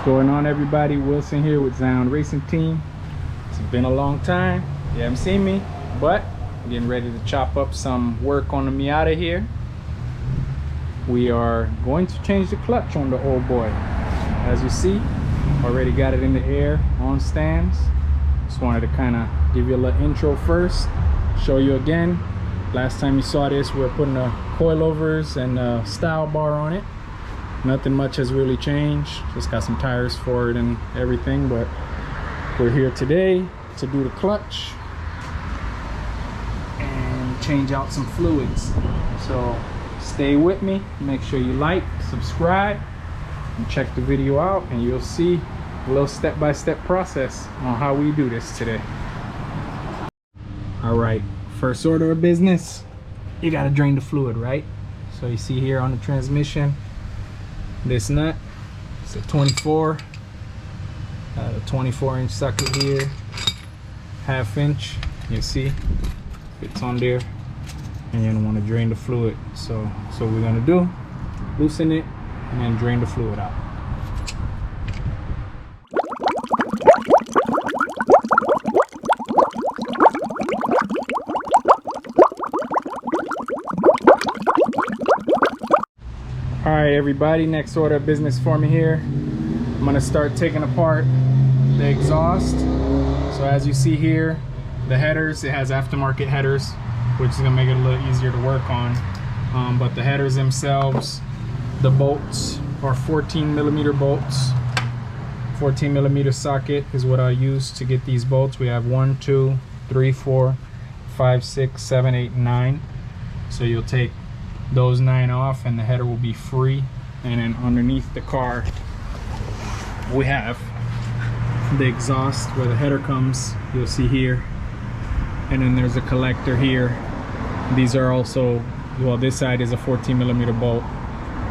going on, everybody? Wilson here with Zion Racing Team. It's been a long time. You haven't seen me, but I'm getting ready to chop up some work on the Miata here. We are going to change the clutch on the old boy. As you see, already got it in the air on stands. Just wanted to kind of give you a little intro first, show you again. Last time you saw this, we were putting the coilovers and a style bar on it. Nothing much has really changed, just got some tires for it and everything, but we're here today to do the clutch and change out some fluids. So stay with me, make sure you like, subscribe, and check the video out, and you'll see a little step-by-step process on how we do this today. All right, first order of business, you got to drain the fluid, right? So you see here on the transmission, this nut, it's a 24, a 24-inch socket here, half-inch, you see, fits on there, and you don't want to drain the fluid. So what we're gonna do, loosen it, and then drain the fluid out. All right, everybody, next order of business for me here. I'm gonna start taking apart the exhaust. So as you see here, the headers, it has aftermarket headers, which is gonna make it a little easier to work on. But the headers themselves, the bolts are 14mm bolts. 14mm socket is what I use to get these bolts. We have 1, 2, 3, 4, 5, 6, 7, 8, 9. So you'll take those 9 off and the header will be free. And then underneath the car we have the exhaust where the header comes, you'll see here, and then there's a collector here. These are also, well, this side is a 14mm bolt,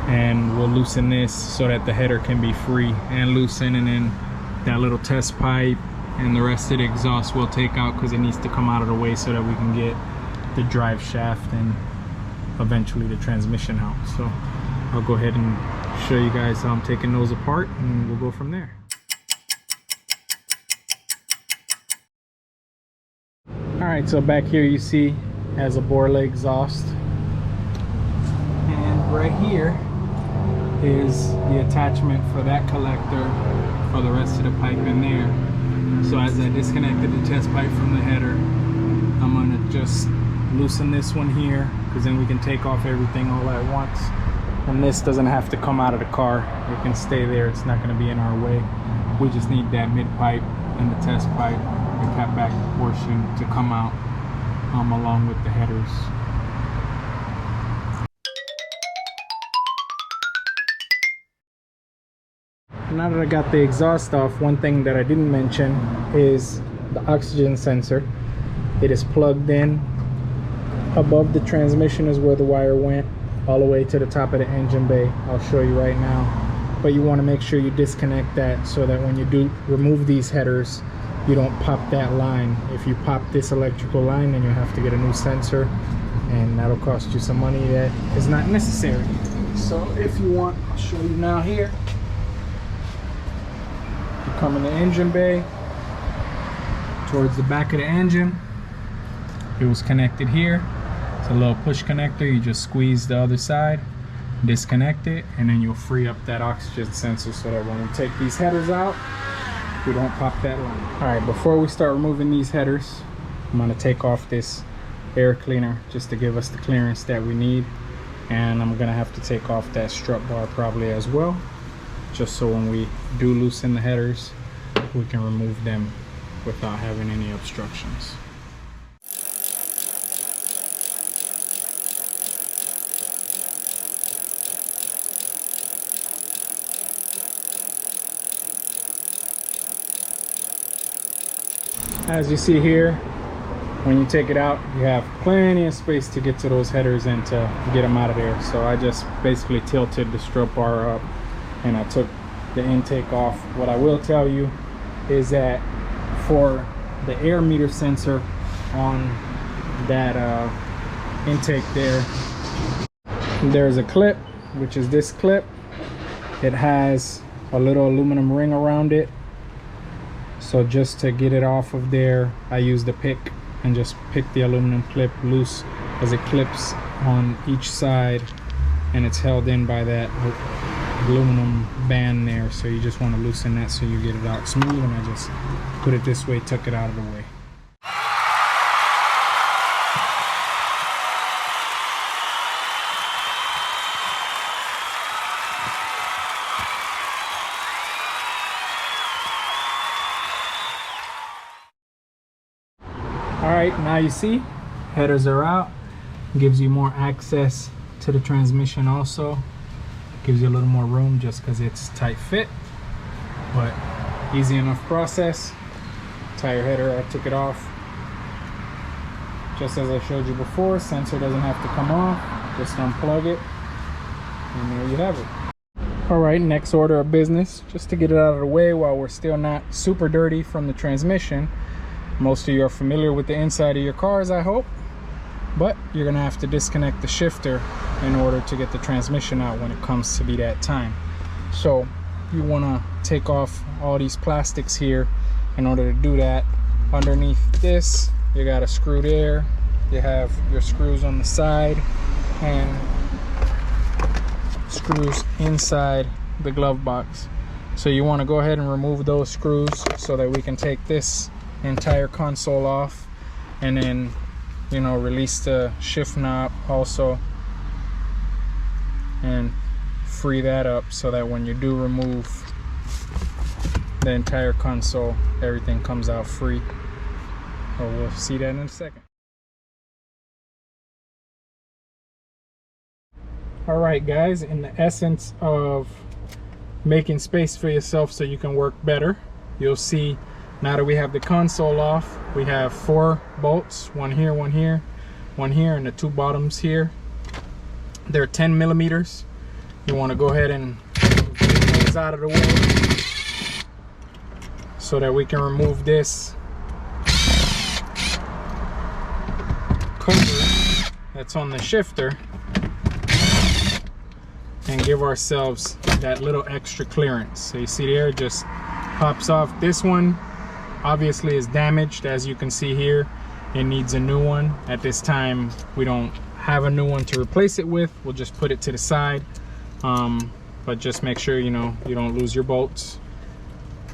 and we'll loosen this so that the header can be free and loosen, and then that little test pipe and the rest of the exhaust we'll take out because it needs to come out of the way so that we can get the drive shaft and eventually the transmission out. So I'll go ahead and show you guys how I'm taking those apart, and we'll go from there. All right, so back here you see has a Borla exhaust, and right here is the attachment for that collector for the rest of the pipe in there. So as I disconnected the test pipe from the header, I'm gonna just loosen this one here, because then we can take off everything all at once, and this doesn't have to come out of the car. It can stay there, it's not going to be in our way. We just need that mid pipe and the test pipe, the catback portion, to come out along with the headers. Now that I got the exhaust off, one thing that I didn't mention is the oxygen sensor. It is plugged in. Above the transmission is where the wire went, all the way to the top of the engine bay. I'll show you right now. But you want to make sure you disconnect that so that when you do remove these headers, you don't pop that line. If you pop this electrical line, then you have to get a new sensor, and that'll cost you some money that is not necessary. So if you want, I'll show you now here. You come in the engine bay, towards the back of the engine. It was connected here. It's a little push connector. You just squeeze the other side, disconnect it, and then you'll free up that oxygen sensor so that when we take these headers out, we don't pop that line. All right, before we start removing these headers, I'm gonna take off this air cleaner just to give us the clearance that we need. And I'm gonna have to take off that strut bar probably as well, just so when we do loosen the headers, we can remove them without having any obstructions. As you see here, when you take it out, you have plenty of space to get to those headers and to get them out of there. So I just basically tilted the strut bar up and I took the intake off. What I will tell you is that for the air meter sensor on that intake there's a clip, which is this clip. It has a little aluminum ring around it. So just to get it off of there, I use the pick and just pick the aluminum clip loose, as it clips on each side and it's held in by that aluminum band there. So you just want to loosen that so you get it out smooth, and I just put it this way, tuck it out of the way. Alright, now you see headers are out. Gives you more access to the transmission, also gives you a little more room just because it's tight fit, but easy enough process. Tire header, I took it off just as I showed you before. Sensor doesn't have to come off, just unplug it, and there you have it. Alright, next order of business, just to get it out of the way while we're still not super dirty from the transmission. Most of you are familiar with the inside of your cars, I hope, but you're gonna have to disconnect the shifter in order to get the transmission out when it comes to be that time. So you wanna take off all these plastics here. In order to do that, underneath this, you got a screw there. You have your screws on the side and screws inside the glove box. So you wanna go ahead and remove those screws so that we can take this entire console off, and then, you know, release the shift knob also and free that up so that when you do remove the entire console, everything comes out free. Oh, we'll see that in a second. All right, guys, in the essence of making space for yourself so you can work better, you'll see now that we have the console off, we have 4 bolts, one here, one here, one here, and the 2 bottoms here. They're 10 millimeters. You want to go ahead and get those out of the way so that we can remove this cover that's on the shifter and give ourselves that little extra clearance. So you see there, it just pops off. This one obviously is damaged, as you can see here. It needs a new one. At this time we don't have a new one to replace it with. We'll just put it to the side, but just make sure, you know, you don't lose your bolts.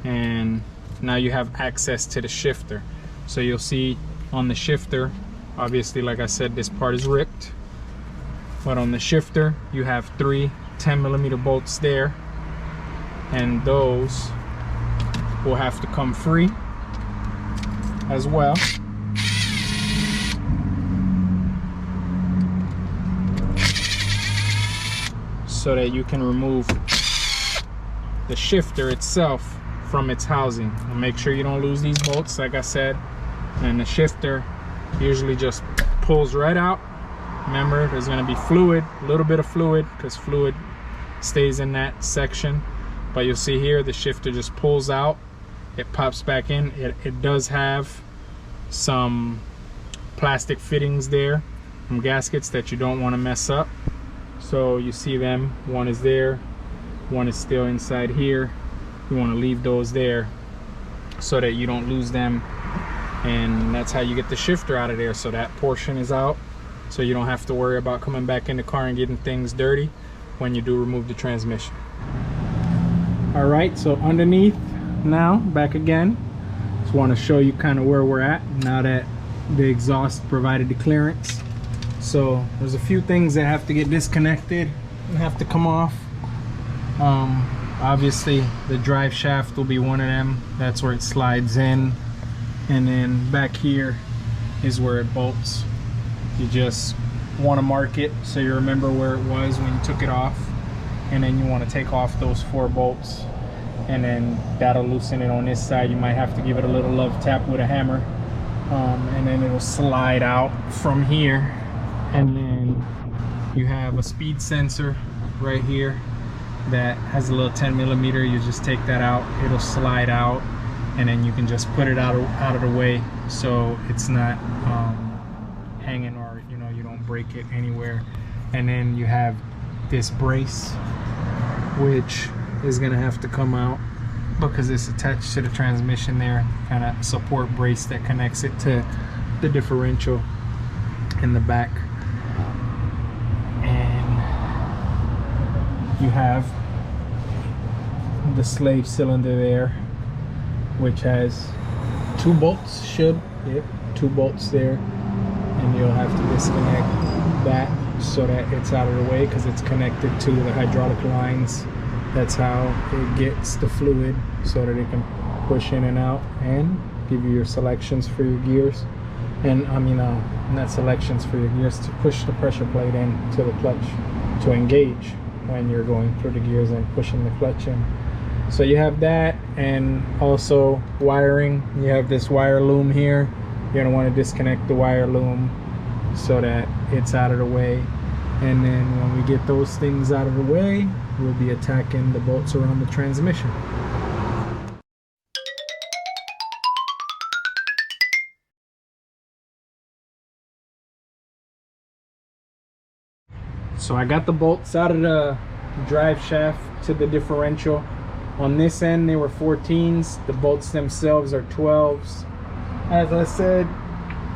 And now you have access to the shifter. So you'll see on the shifter, obviously, like I said, this part is ripped, but on the shifter you have 3 10mm bolts there, and those will have to come free as well. So that you can remove the shifter itself from its housing. And make sure you don't lose these bolts, like I said. And the shifter usually just pulls right out. Remember, there's going to be fluid, a little bit of fluid, because fluid stays in that section. But you'll see here the shifter just pulls out, it pops back in. It does have some plastic fittings there, some gaskets that you don't want to mess up. So you see them, one is there, one is still inside here. You want to leave those there so that you don't lose them, and that's how you get the shifter out of there. So that portion is out, so you don't have to worry about coming back in the car and getting things dirty when you do remove the transmission. All right, so underneath now, back again, just want to show you kind of where we're at now that the exhaust provided the clearance. So there's a few things that have to get disconnected and have to come off. Obviously the drive shaft will be one of them. That's where it slides in, and then back here is where it bolts. You just want to mark it so you remember where it was when you took it off, and then you want to take off those 4 bolts, and then that'll loosen it on this side. You might have to give it a little love tap with a hammer, and then it'll slide out from here. And then you have a speed sensor right here that has a little 10mm. You just take that out, it'll slide out, and then you can just put it out of the way so it's not hanging, or you know, you don't break it anywhere. And then you have this brace, which is gonna have to come out because it's attached to the transmission there, kind of support brace that connects it to the differential in the back. And you have the slave cylinder there, which has 2 bolts, yep, 2 bolts there, and you'll have to disconnect that so that it's out of the way because it's connected to the hydraulic lines. That's how it gets the fluid so that it can push in and out and give you your selections for your gears. And I mean not selections for your gears, to push the pressure plate in to the clutch to engage when you're going through the gears and pushing the clutch in. So you have that, and also wiring. You have this wire loom here. You're gonna want to disconnect the wire loom so that it's out of the way. And then when we get those things out of the way, we'll be attacking the bolts around the transmission. So I got the bolts out of the drive shaft to the differential. On this end they were 14s, the bolts themselves are 12s. As I said,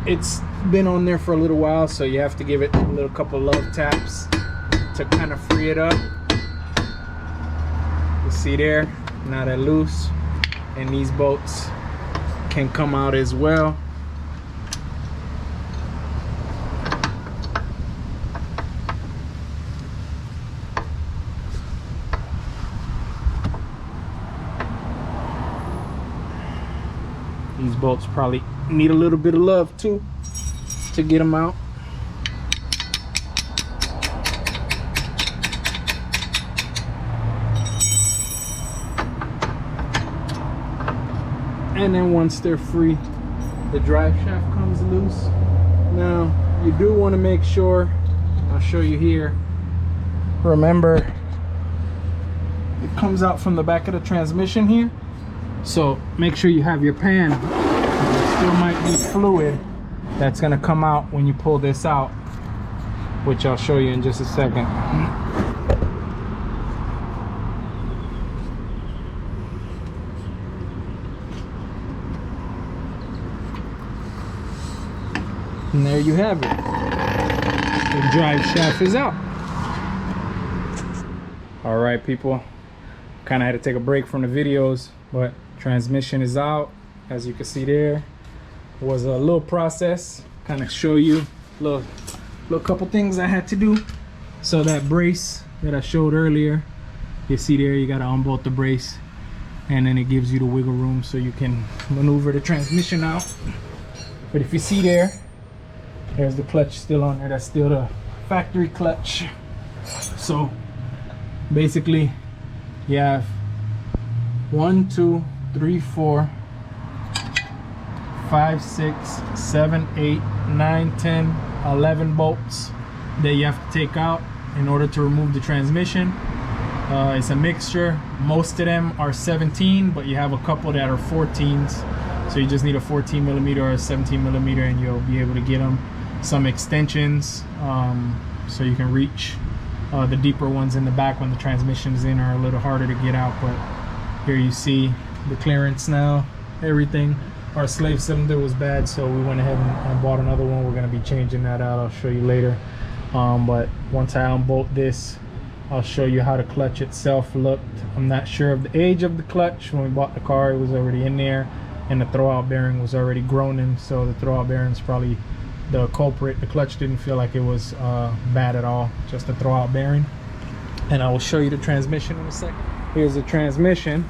it's been on there for a little while, so you have to give it a little couple love taps to kind of free it up. You see there, now they're loose, and these bolts can come out as well. These bolts probably need a little bit of love too to get them out. And then once they're free, the drive shaft comes loose. Now you do want to make sure, I'll show you here, remember it comes out from the back of the transmission here. So make sure you have your pan. There still might be fluid that's gonna come out when you pull this out, which I'll show you in just a second. And there you have it. The drive shaft is out. All right, people. Kind of had to take a break from the videos, but transmission is out. As you can see there, it was a little process. Kind of show you little couple things I had to do. So that brace that I showed earlier, you see there, you got to unbolt the brace, and then it gives you the wiggle room so you can maneuver the transmission out. But if you see there's the clutch still on there. That's still the factory clutch. So basically you have 1, 2, 3, 4, 5, 6, 7, 8, 9, 10, 11 bolts that you have to take out in order to remove the transmission. It's a mixture. Most of them are 17, but you have a couple that are 14s. So you just need a 14 millimeter or a 17 millimeter, and you'll be able to get them. Some extensions, so you can reach the deeper ones in the back when the transmission's in are a little harder to get out. But here you see the clearance now, everything. Our slave cylinder was bad, so we went ahead and bought another one. We're going to be changing that out. I'll show you later. But once I unbolt this, I'll show you how the clutch itself looked. I'm not sure of the age of the clutch. When we bought the car, it was already in there, and the throwout bearing was already groaning, so the throwout bearing is probably the culprit. The clutch didn't feel like it was bad at all, just the throwout bearing. And I will show you the transmission in a second. Here's the transmission.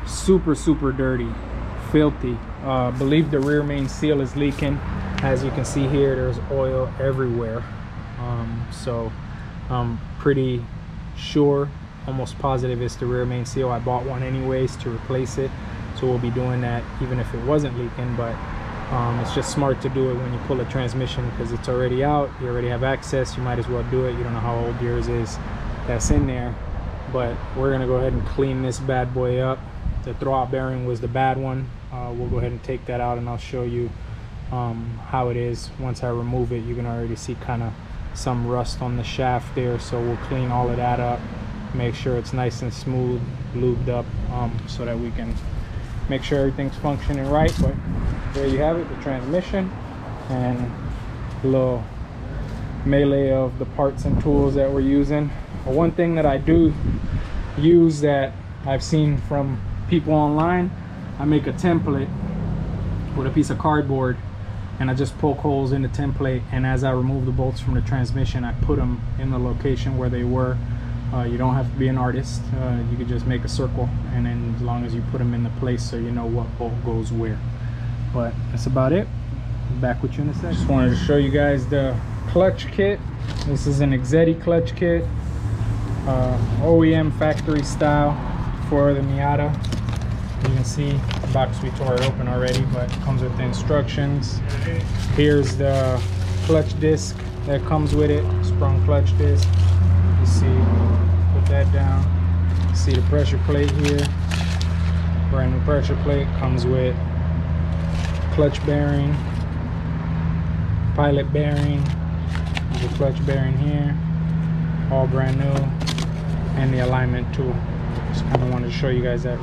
Super dirty, filthy. Believe the rear main seal is leaking. As you can see here, there's oil everywhere. So I'm pretty sure, almost positive it's the rear main seal. I bought one anyways to replace it, so we'll be doing that even if it wasn't leaking. But it's just smart to do it when you pull a transmission because it's already out. You already have access. You might as well do it. You don't know how old yours is that's in there. But we're gonna go ahead and clean this bad boy up. The throwout bearing was the bad one. We'll go ahead and take that out, and I'll show you how it is. Once I remove it, you can already see kind of some rust on the shaft there, so we'll clean all of that up make sure it's nice and smooth, lubed up, so that we can make sure everything's functioning right. But there you have it, the transmission and a little melee of the parts and tools that we're using. But one thing that I do use that I've seen from people online, I make a template with a piece of cardboard and I just poke holes in the template, and as I remove the bolts from the transmission, I put them in the location where they were. You don't have to be an artist, you could just make a circle, and then as long as you put them in the place so you know what bolt goes where. But that's about it. Back with you in a second. Just wanted to show you guys the clutch kit. This is an Exetti clutch kit, OEM factory style for the Miata. You can see the box, we tore it open already, but it comes with the instructions. Here's the clutch disc that comes with it, sprung clutch disc. You see, put that down. See the pressure plate here, brand new pressure plate. Comes with clutch bearing, pilot bearing, there's a clutch bearing here, all brand new, and the alignment tool. Just kind of wanted to show you guys that.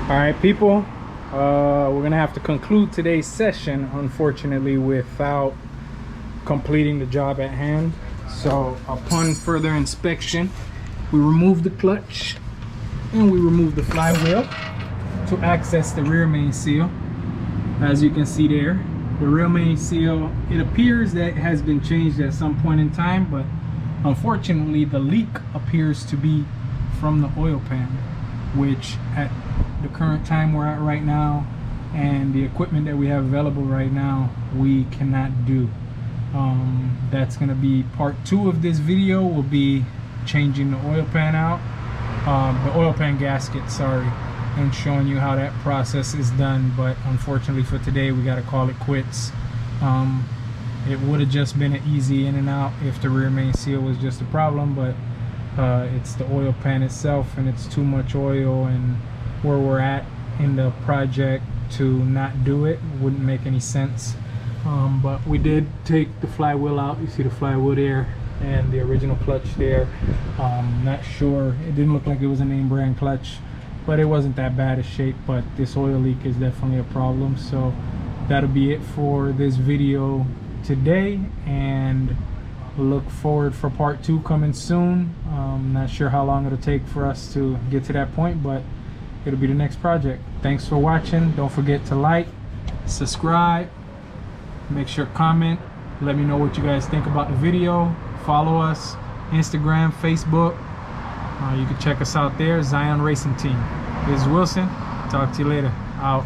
All right, people, we're gonna have to conclude today's session, unfortunately, without completing the job at hand. So upon further inspection, we removed the clutch and we removed the flywheel to access the rear main seal. As you can see there, the rear main seal, it appears that it has been changed at some point in time, but unfortunately the leak appears to be from the oil pan, which at the current time we're at right now and the equipment that we have available right now, we cannot do. That's going to be part 2 of this video. Will be changing the oil pan out, the oil pan gasket, sorry, and showing you how that process is done. But unfortunately for today, we got to call it quits. It would have just been an easy in and out if the rear main seal was just a problem, but it's the oil pan itself, and it's too much oil, and where we're at in the project to not do it wouldn't make any sense. But we did take the flywheel out. You see the flywheel there and the original clutch there. Not sure, it didn't look like it was a name brand clutch, but it wasn't that bad a shape. But this oil leak is definitely a problem. So that'll be it for this video today, and look forward for part 2 coming soon. Not sure how long it'll take for us to get to that point, but it'll be the next project. Thanks for watching. Don't forget to like, subscribe, make sure comment, let me know what you guys think about the video. Follow us Instagram, Facebook, you can check us out there. Zion Racing Team. This is Wilson, talk to you later. Out.